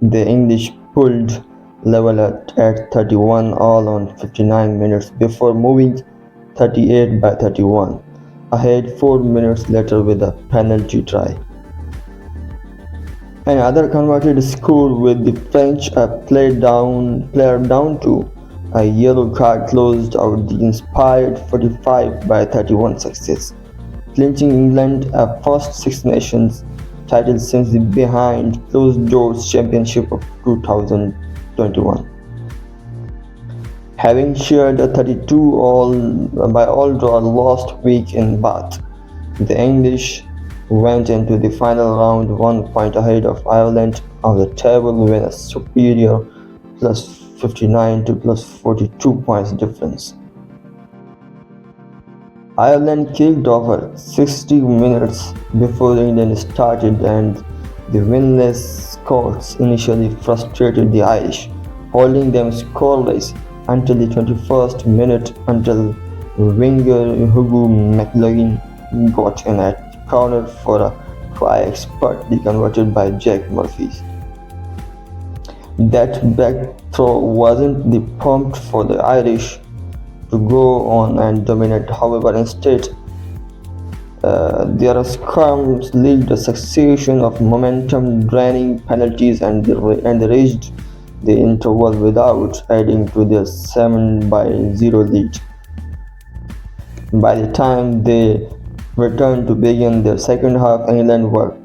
The English pulled level at 31 all on 59 minutes before moving 38 by 31 ahead 4 minutes later with a penalty try. Another converted score with the French a player down to a yellow card closed out the inspired 45 by 31 success, clinching England a first Six Nations title since the behind closed doors championship of 2021. Having shared a 32 all draw last week in Bath, the English went into the final round 1 point ahead of Ireland of the table with a superior plus 59 to plus 42 points difference. Ireland kicked off at 60 minutes before England started, and the winless Scots initially frustrated the Irish, holding them scoreless until the 21st minute until winger Hugo McLaughlin got in at corner for a try expertly converted by Jack Murphy. That back throw wasn't the prompt for the Irish to go on and dominate. However, instead, their scrums led a succession of momentum-draining penalties, and they reached the interval without adding to their 7-0 lead. By the time they returned to begin their second half, England were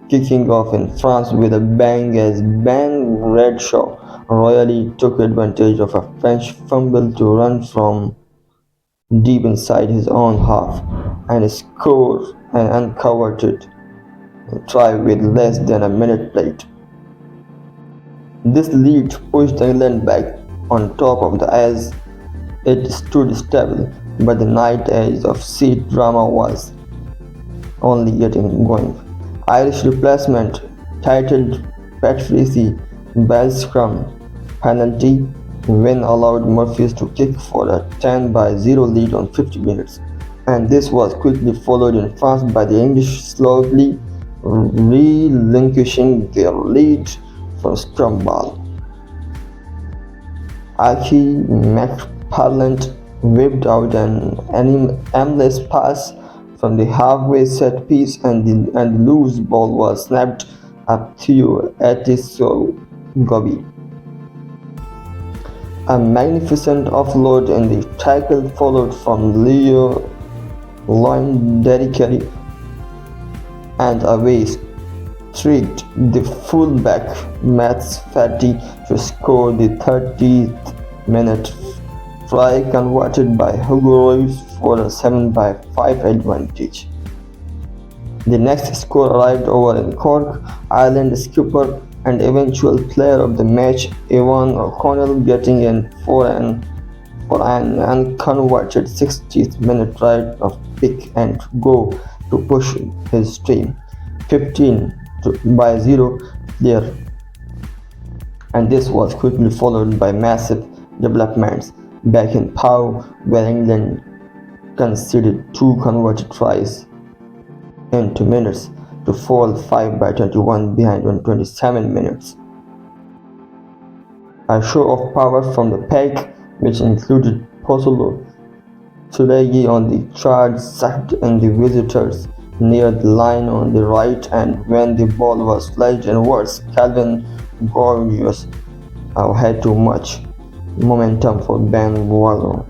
kicking off in France with a bang as Ben Redshaw royally took advantage of a French fumble to run from deep inside his own half and score an uncovered try with less than a minute played. This lead pushed England back on top of the as it stood stable, but the night edge of seat drama was only getting going. Irish replacement titled Patrice Bell's scrum penalty win allowed Murphys to kick for a 10-0 lead on 50 minutes, and this was quickly followed in France by the English slowly relinquishing their lead for scrum ball. Aki McParland whipped out an aimless pass from the halfway set piece, and the loose ball was snapped up to Gobi. A magnificent offload in the tackle followed from Leo Loindericari, and away streaked the fullback Mats Fatty to score the 30th minute try converted by Hugo Royce for a 7-5 advantage. The next score arrived over in Cork. Ireland skipper and eventual player of the match Evan O'Connell getting in for an unconverted 60th minute try of pick and go to push his team 15-0 clear, and this was quickly followed by massive developments back in Pau, where England conceded 2 converted tries in 2 minutes to fall 5-21 behind on 27 minutes. A show of power from the pack, which included Posolo Tulagi on the charge, sucked in the visitors near the line on the right, and when the ball was flashed inwards, Calvin Gorgios had too much momentum for Ben Waller.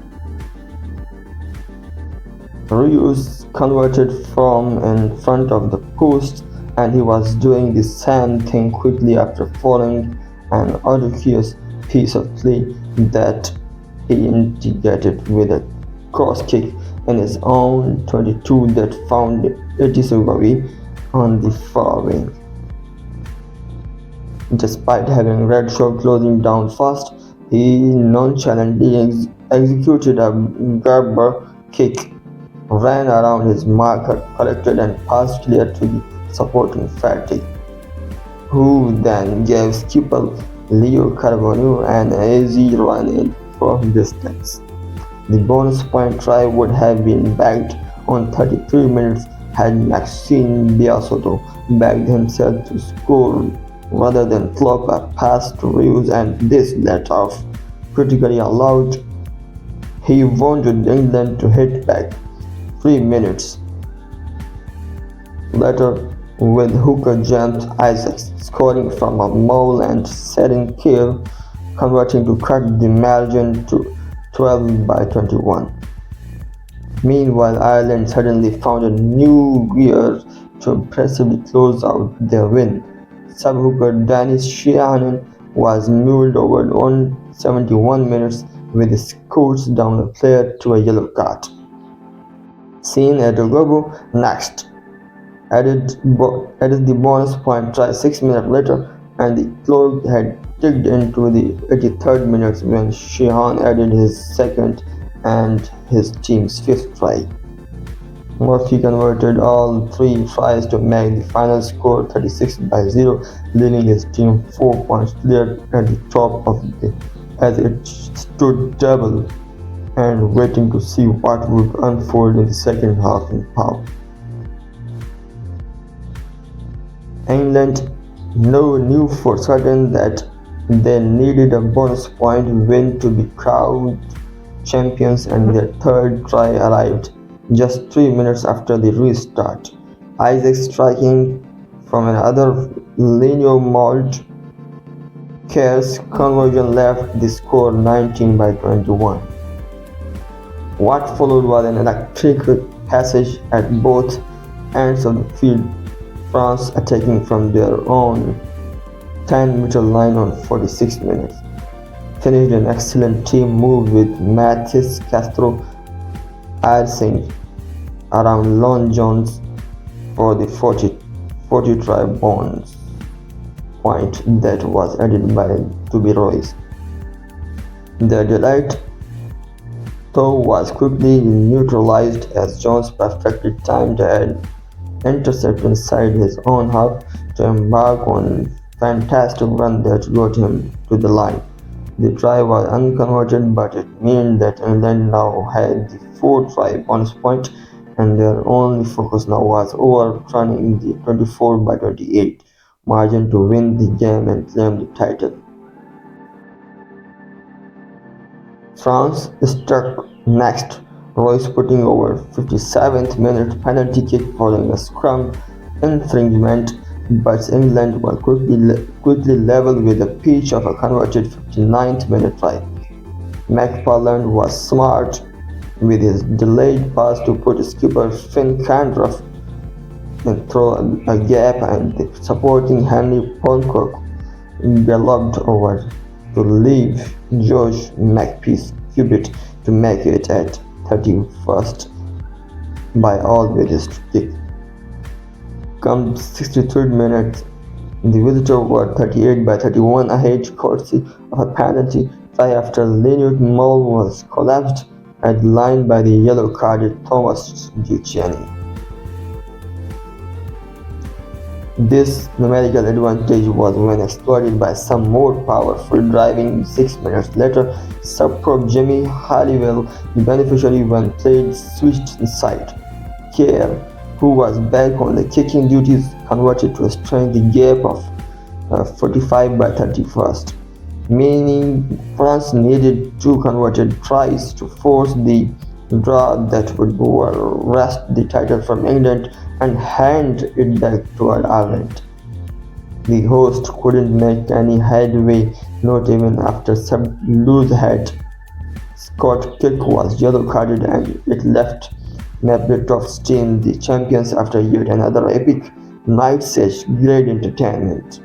Rios converted from in front of the post, and he was doing the same thing quickly after following an audacious piece of play that he integrated with a cross kick in his own 22 that found Etisogawi on the far wing. Despite having Redshaw closing down fast, he nonchalantly executed a grabber kick, ran around his marker, collected and passed clear to the supporting Fatty, who then gave skipper Leo Carbonneau an easy run in from distance. The bonus point try would have been bagged on 33 minutes had Maxime Biasotto bagged himself to score rather than flop a pass to Reeves, and this let off critically allowed he wanted England to hit back 3 minutes later with hooker James Isaacs scoring from a maul and setting Keir converting to cut the margin to 12-21. Meanwhile, Ireland suddenly found a new gear to impressively close out their win. Sub-hooker Danny Sheehan was mulled over on 71 minutes with his coach down a player to a yellow card. Sean Edogobo next added the bonus point try 6 minutes later, and the clock had ticked into the 83rd minute when Sheehan added his second and his team's fifth try. Murphy converted all three tries to make the final score 36-0, leaving his team 4 points clear at the top of as it stood double and waiting to see what would unfold in the second half in Pau. England now knew for certain that they needed a bonus point win to be crowned champions, and their third try arrived just 3 minutes after the restart. Isaac striking from another linear mold. Keir's conversion left the score 19-21. What followed was an electric passage at both ends of the field, France attacking from their own 10-meter line on 46 minutes. Finished an excellent team move with Mathis Castro advancing around Lon Jones for the 40 try bonus point that was added by Toby Royce. The delight though was quickly neutralized as Jones perfectly timed an intercept inside his own half to embark on a fantastic run that got him to the line. The try was unconverted, but it meant that England now had the 4-try bonus point, and their only focus now was overturning the 24-28 margin to win the game and claim the title. France struck next, Royce putting over 57th minute penalty kick following a scrum infringement, but England were quickly level with a pitch of a converted 59th minute try. McParland was smart with his delayed pass to put skipper Finn Candroff through a gap, and the supporting Henry Polcock galloped over to leave Josh McPee's cubit to make it at 31st by all with his kick. Come 63rd minute, the visitors were 38-31 ahead courtesy of a penalty try after Leonard Mull was collapsed at the line by the yellow-carded Thomas Duchesne. This numerical advantage was when exploited by some more powerful driving 6 minutes later. Superb Jimmy Halliwell, the beneficiary when played, switched inside. Keir, who was back on the kicking duties, converted to strain the gap of 45-31, meaning France needed 2 converted tries to force the draw that would wrest the title from England and hand it back to Ireland. The host couldn't make any headway, not even after some loose head. Scott kick was yellow-carded, and it left Mapletov's team the champions after yet another epic night such great entertainment.